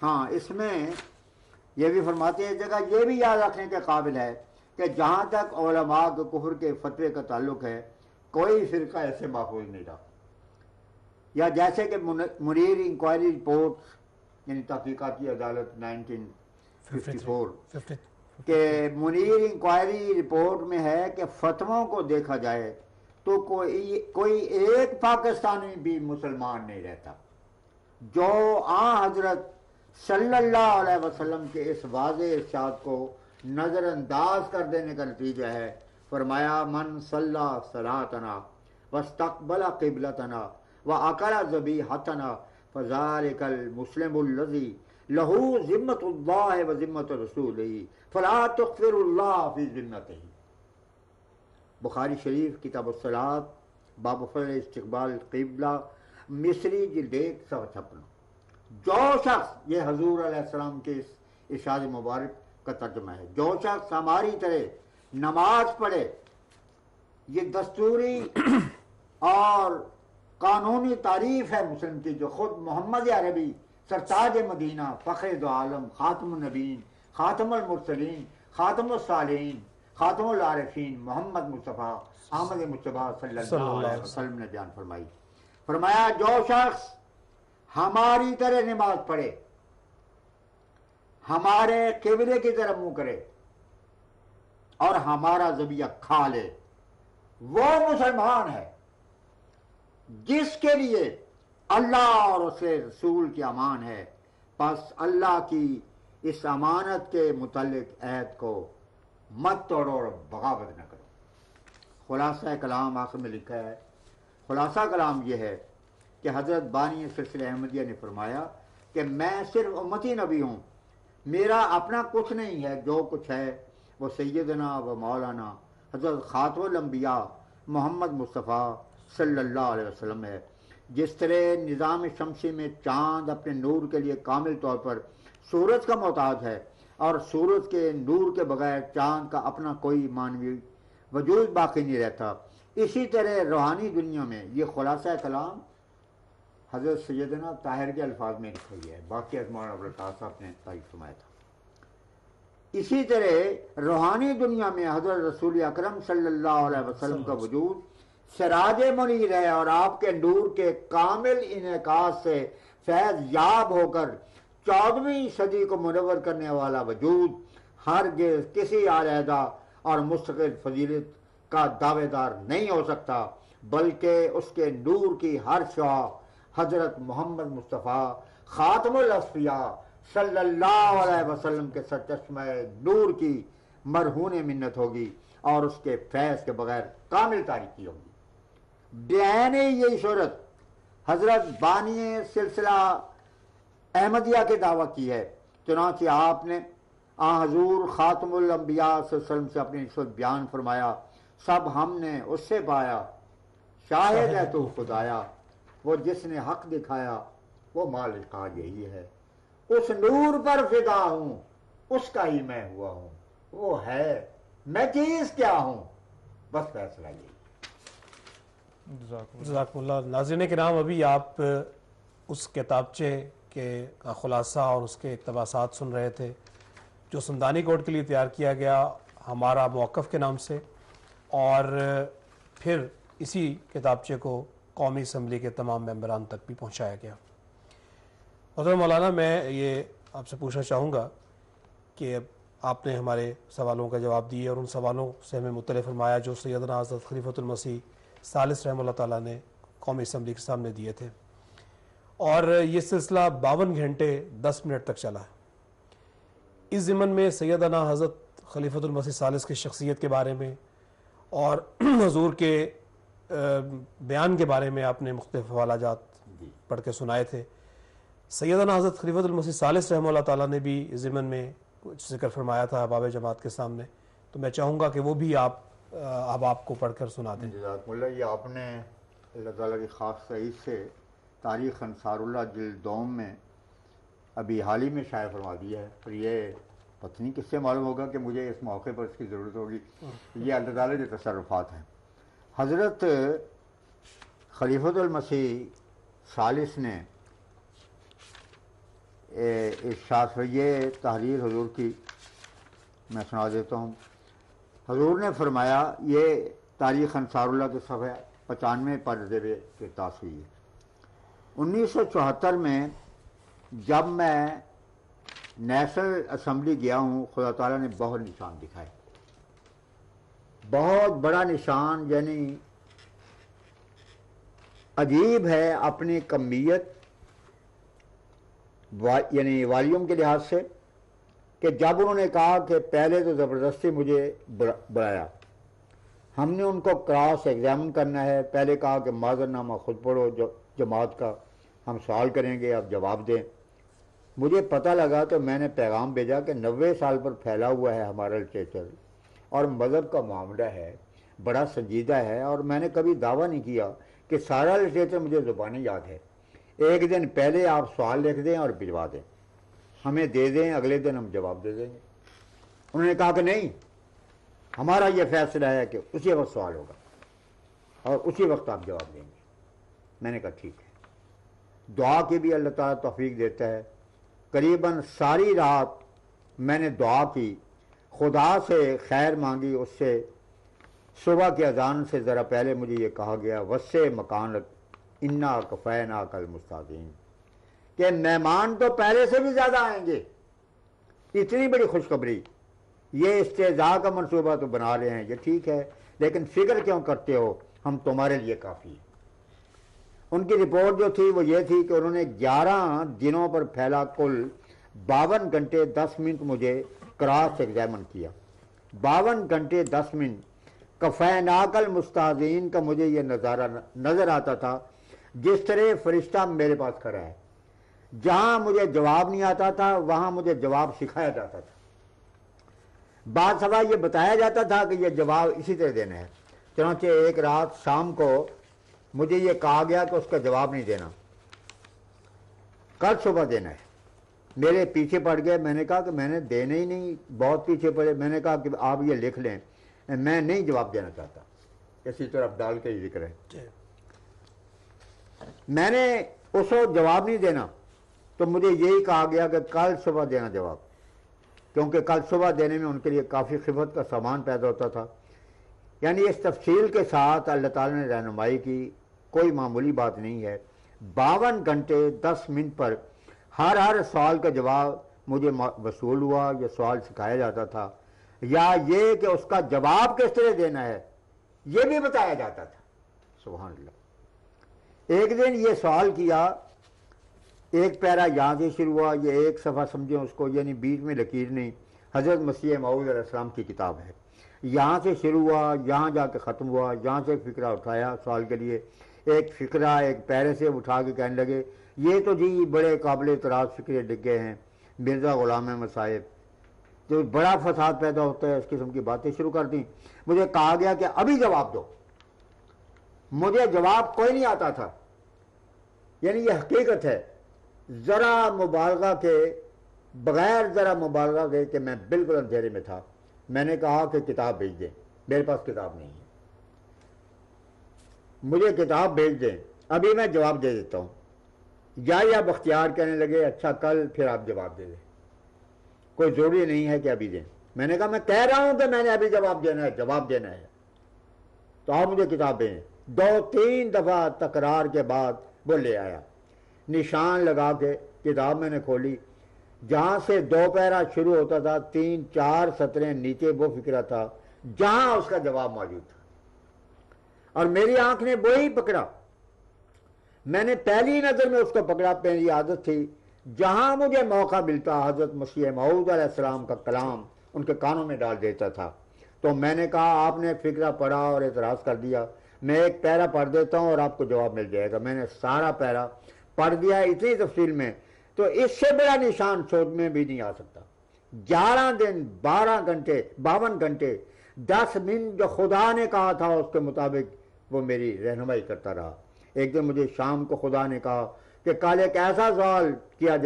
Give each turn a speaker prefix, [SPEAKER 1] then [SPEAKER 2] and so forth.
[SPEAKER 1] ہاں اس میں یہ بھی فرماتے ہیں جگہ یہ بھی یاد رکھنے کے قابل ہے کہ جہاں تک علماء کے کفر کے فتوے کا تعلق ہے کوئی فرقہ ایسے محفوظ نہیں رہا. یا جیسے کہ منیر انکوائری رپورٹ یعنی تحقیقاتی عدالت 1954 کہ منیر انکوائری رپورٹ میں ہے کہ فتووں کو دیکھا جائے تو کوئی ایک پاکستانی بھی مسلمان نہیں رہتا جو حضرت صلی اللہ علیہ وسلم کے اس واضح ارشاد کو نظر انداز کر دینے کا نتیجہ ہے. فرمایا من صلی صلاتنا واستقبل قبلتنا واکل ذبیحتنا فذلک المسلم الذی لہ ذمۃ اللہ و ذمۃ رسولہ فلا تغفر اللہ فی ذمتہ. بخاری شریف کتاب الصلاۃ باب فضل استقبال قبلہ مصری جلد 156. جو شخص یہ حضور علیہ السلام کے اس ارشاد مبارک کا ترجمہ ہے جو شخص ہماری طرح نماز پڑھے یہ دستوری اور قانونی تعریف ہے مسلم کی جو خود محمد عربی سرتاج مدینہ فخر دو عالم خاتم النبیین خاتم المرسلین خاتم الصالحین خاتم العارفین محمد مصطفیٰ احمد مصطفیٰ صلی اللہ علیہ وسلم نے بیان فرمائی. فرمایا جو شخص ہماری طرح نماز پڑھے ہمارے قبلے کی طرف منہ کرے اور ہمارا ذبیحہ کھا لے وہ مسلمان ہے جس کے لیے اللہ اور اس کے رسول کی امان ہے. پس اللہ کی اس امانت کے متعلق عہد کو مت توڑو اور بغاوت نہ کرو. خلاصہ کلام آخر میں لکھا ہے. خلاصہ کلام یہ ہے کہ حضرت بانی سلسلہ احمدیہ نے فرمایا کہ میں صرف امتی نبی ہوں میرا اپنا کچھ نہیں ہے جو کچھ ہے وہ سیدنا و مولانا حضرت خاتم الانبیاء محمد مصطفیٰ صلی اللہ علیہ وسلم ہے. جس طرح نظام شمسی میں چاند اپنے نور کے لیے کامل طور پر سورج کا محتاج ہے اور سورج کے نور کے بغیر چاند کا اپنا کوئی معنوی وجود باقی نہیں رہتا اسی طرح روحانی دنیا میں یہ خلاصہ کلام حضرت سیدنا طاہر کے الفاظ میں لکھا گیا ہے. باقی مولانا ابوالقاسم صاحب نے تعریف فرمایا تھا. اسی طرح روحانی دنیا میں حضرت رسول اکرم صلی اللہ علیہ وسلم کا وجود سراج منیر ہے اور آپ کے نور کے کامل انعکاس سے فیض یاب ہو کر 14ویں صدی کو منور کرنے والا وجود ہرگز کسی علیحدہ اور مستقل فضیلت کا دعوے دار نہیں ہو سکتا بلکہ اس کے نور کی ہر شعاع حضرت محمد مصطفیٰ خاتم الاسفیاء صلی اللہ علیہ وسلم کے سرچشمہ نور کی مرہون منت ہوگی اور اس کے فیض کے بغیر کامل تاریکی ہوگی. بعین یہی صورت حضرت بانی سلسلہ احمدیہ کے دعویٰ کی ہے. چنانچہ آپ نے حضور خاتم الانبیاء صلی اللہ علیہ وسلم سے اپنی نسبت بیان فرمایا سب ہم نے اس سے پایا شاہد ہے تو خدایا وہ جس نے حق دکھایا وہ مالک یہی ہے اس نور پر فدا ہوں اس کا ہی میں ہوا ہوں وہ ہے میں چیز کیا ہوں بس فیصلہ یہی.
[SPEAKER 2] جزاکم اللہ. ناظرین کرام ابھی آپ اس کتابچے کے خلاصہ اور اس کے اقتباسات سن رہے تھے جو سمدانی کورٹ کے لیے تیار کیا گیا ہمارا موقف کے نام سے اور پھر اسی کتابچے کو قومی اسمبلی کے تمام ممبران تک بھی پہنچایا گیا. محترم مولانا میں یہ آپ سے پوچھنا چاہوں گا کہ آپ نے ہمارے سوالوں کا جواب دیے اور ان سوالوں سے ہمیں مطلع فرمایا جو سیدنا حضرت خلیفۃ المسیح ثالث رحمہ اللہ تعالیٰ نے قومی اسمبلی کے سامنے دیے تھے اور یہ سلسلہ 52 گھنٹے 10 منٹ تک چلا ہے. اس ضمن میں سیدنا حضرت خلیفۃ المسیح ثالث کی شخصیت کے بارے میں اور حضور کے بیان کے بارے میں آپ نے مختلف حوالہ جات پڑھ کے سنائے تھے. سیدنا حضرت خلیفۃ المسیح ثالث رحمہ اللہ تعالیٰ نے بھی اس ضمن میں کچھ ذکر فرمایا تھا باب جماعت کے سامنے تو میں چاہوں گا کہ وہ بھی آپ کو پڑھ کر سنا دیں.
[SPEAKER 1] جزاکم اللہ. یہ آپ نے اللہ تعالیٰ کی خاص تعریف سے تاریخ انصار اللہ جلد 2 میں ابھی حال ہی میں شائع فرما دیا ہے اور یہ پتہ نہیں کس سے معلوم ہوگا کہ مجھے اس موقع پر اس کی ضرورت ہوگی. یہ اللہ تعالیٰ کے تصرفات ہیں. حضرت خلیفۃ المسیح ثالث نے ارشاد ہے، یہ تحریر حضور کی میں سنا دیتا ہوں۔ حضور نے فرمایا، یہ تاریخ انصار اللہ کے صفحہ 95 پر زیر ارتاس ہوئی ہے۔ 1974 میں جب میں نیشنل اسمبلی گیا ہوں، خدا تعالیٰ نے بہت نشان دکھائے، بہت بڑا نشان، یعنی عجیب ہے اپنی کمیت یعنی والیوم کے لحاظ سے، کہ جب انہوں نے کہا کہ پہلے تو زبردستی مجھے بلایا، ہم نے ان کو کراس ایگزامن کرنا ہے، پہلے کہا کہ معذر نامہ خود پڑھو جماعت کا، ہم سوال کریں گے آپ جواب دیں۔ مجھے پتہ لگا تو میں نے پیغام بھیجا کہ 90 سال پر پھیلا ہوا ہے ہمارا لٹریچر، اور مذہب کا معاملہ ہے، بڑا سنجیدہ ہے، اور میں نے کبھی دعویٰ نہیں کیا کہ سارا لٹریچر مجھے زبانی یاد ہے۔ ایک دن پہلے آپ سوال لکھ دیں اور بھجوا دیں، ہمیں دے دیں، اگلے دن ہم جواب دے دیں گے۔ انہوں نے کہا کہ نہیں، ہمارا یہ فیصلہ ہے کہ اسی وقت سوال ہوگا اور اسی وقت آپ جواب دیں گے۔ میں نے کہا ٹھیک ہے۔ دعا کی بھی اللہ تعالیٰ توفیق دیتا ہے۔ قریباً ساری رات میں نے دعا کی، خدا سے خیر مانگی، اس سے صبح کی اذان سے ذرا پہلے مجھے یہ کہا گیا، وسع مکانک انا کفیناک المستضعفین، کہ مہمان تو پہلے سے بھی زیادہ آئیں گے۔ اتنی بڑی خوشخبری، یہ استہزاء کا منصوبہ تو بنا رہے ہیں، یہ ٹھیک ہے، لیکن فکر کیوں کرتے ہو، ہم تمہارے لیے کافی ہیں۔ ان کی رپورٹ جو تھی وہ یہ تھی کہ انہوں نے 11 دنوں پر پھیلا کل 52 گھنٹے 10 منٹ مجھے کراس ایگزامن کیا، 52 گھنٹے 10 منٹ۔ کفیناک المستضعفین کا مجھے یہ نظارہ نظر آتا تھا جس طرح فرشتہ میرے پاس کھڑا ہے، جہاں مجھے جواب نہیں آتا تھا وہاں مجھے جواب سکھایا جاتا تھا، بعض دفعہ یہ بتایا جاتا تھا کہ یہ جواب اسی طرح دینا ہے۔ چنانچہ ایک رات شام کو مجھے یہ کہا گیا کہ اس کا جواب نہیں دینا، کل صبح دینا ہے۔ میرے پیچھے پڑ گئے، میں نے کہا کہ میں نے دینے ہی نہیں، بہت پیچھے پڑے۔ میں نے کہا کہ آپ یہ لکھ لیں، میں نہیں جواب دینا چاہتا، اسی طرح ڈال کے ہی ذکر ہے۔ میں نے اس وقت جواب نہیں دینا، تو مجھے یہی کہا گیا کہ کل صبح دینا جواب، کیونکہ کل صبح دینے میں ان کے لیے کافی خفت کا سامان پیدا ہوتا تھا۔ یعنی اس تفصیل کے ساتھ اللہ تعالیٰ نے رہنمائی کی، کوئی معمولی بات نہیں ہے۔ 52 گھنٹے 10 منٹ پر ہر سوال کا جواب مجھے وصول ہوا، یہ سوال سکھایا جاتا تھا، یا یہ کہ اس کا جواب کس طرح دینا ہے یہ بھی بتایا جاتا تھا۔ سبحان اللہ۔ ایک دن یہ سوال کیا، ایک پیرا یہاں سے شروع ہوا، یہ ایک صفحہ سمجھیں اس کو، یعنی بیچ میں لکیر نہیں، حضرت مسیح موعود علیہ السلام کی کتاب ہے، یہاں سے شروع ہوا، یہاں جا کے ختم ہوا، یہاں سے ایک فقرہ اٹھایا سوال کے لیے، ایک فقرہ ایک پیرے سے اٹھا کے کہنے لگے یہ تو جی بڑے قابل اعتراض فقرے لکھے ہیں، مرزا غلام احمد صاحب، تو بڑا فساد پیدا ہوتا ہے، اس قسم کی باتیں شروع کر دیں۔ مجھے کہا گیا کہ ابھی جواب دو، مجھے جواب کوئی نہیں آتا تھا۔ یعنی یہ حقیقت ہے، ذرا مبالغہ کے بغیر، ذرا مبالغہ کے کہ میں بالکل اندھیرے میں تھا۔ میں نے کہا کہ کتاب بھیج دیں، میرے پاس کتاب نہیں ہے، مجھے کتاب بھیج دیں، ابھی میں جواب دے دیتا ہوں۔ یا بختیار کہنے لگے اچھا کل پھر آپ جواب دے دیں، کوئی ضروری نہیں ہے کہ ابھی دیں۔ میں نے کہا میں کہہ رہا ہوں کہ میں نے ابھی جواب دینا ہے، جواب دینا ہے، تو آپ مجھے کتاب دیں۔ 2-3 دفعہ تکرار کے بعد وہ لے آیا، نشان لگا کے کتاب میں نے کھولی، جہاں سے 2 پیرا شروع ہوتا تھا 3-4 سطریں نیچے وہ فقرہ تھا جہاں اس کا جواب موجود تھا، اور میری آنکھ نے وہی پکڑا، میں نے پہلی نظر میں اس کو پکڑا۔ میری عادت تھی جہاں مجھے موقع ملتا حضرت مسیح موعود علیہ السلام کا کلام ان کے کانوں میں ڈال دیتا تھا۔ تو میں نے کہا آپ نے فقرہ پڑھا اور اعتراض کر دیا، میں ایک پیرا پڑھ دیتا ہوں اور آپ کو جواب مل جائے گا۔ میں نے سارا پیرا پڑھ دیا اتنی تفصیل میں، تو اس سے بڑا نشان سوچ میں بھی نہیں آ سکتا۔ 11 دن 12 گھنٹے 52 گھنٹے 10 منٹ جو خدا نے کہا تھا اس کے مطابق وہ میری رہنمائی کرتا رہا۔ ایک دن مجھے شام کو خدا نے کہا کہ کل ایک ایسا سوال کیا